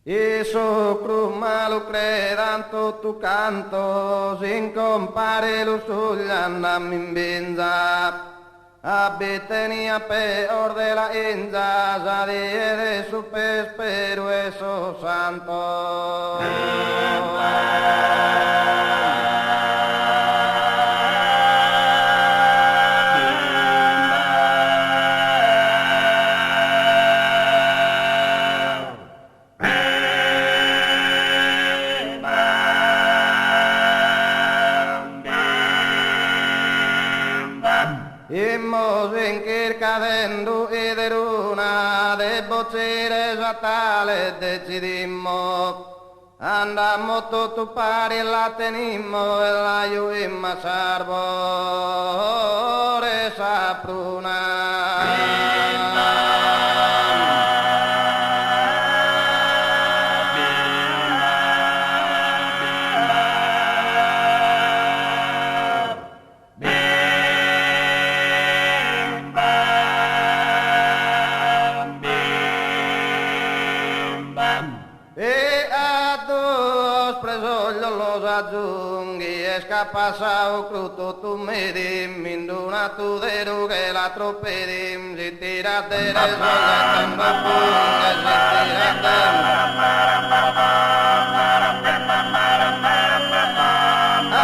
E su cruz malo credanto tu canto, sin compare lo suglianam in benza. Abitenia peor de la inza, sadie de su pespero eso santo. Immo vinkir cadendo ed una de boccire fatale decidimmo. Andammo tutto pari e la tenimmo e la iuimma sarbore sapruna. E a dos presos los aggiunghi e scappasao cruto tu medim induna tu deru che la troppedim si tirate le solle tempo punge si tirate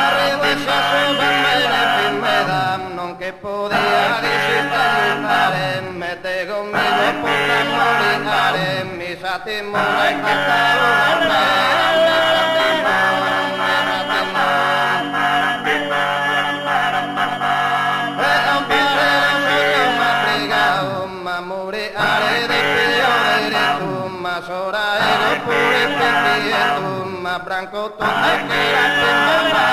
arrivo e sasso bambere filmedam non che podia disitare mette conmigo potrà morire mi satimo e cantavo Sora ero pure perdido, ma branco todo que la prima,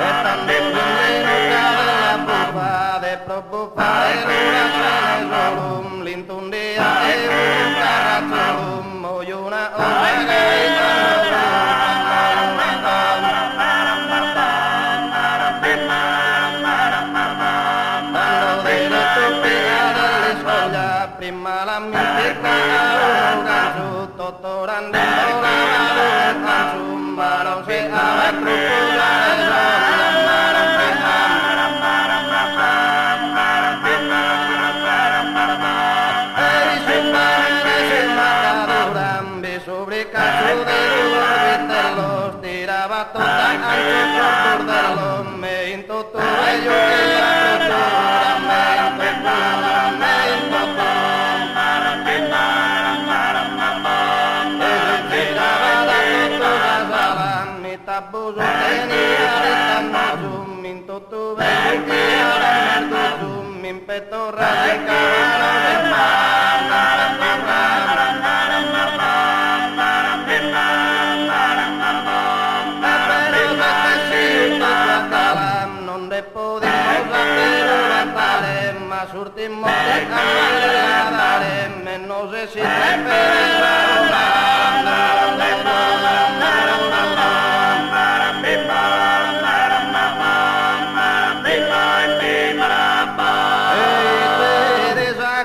Estan dipinguin la pupa de propupa una solum, lintun dia un carrazzolum, hoy una prima la mitica gansu totoran de la gansu marong se amat rupula sobre caso de los tiraba toda ancho por de los me into todo ello que la Tabuzo tenia ritanazum min totu vekia merduzum min peto radicala de non de podemos hacer ma surtimos de cambiare menos de si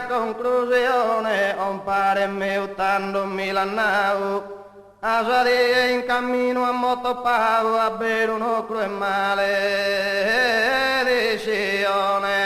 conclusione un pare meutando Milanau Asadia in cammino a Motopavo a bere uno cruel male decisione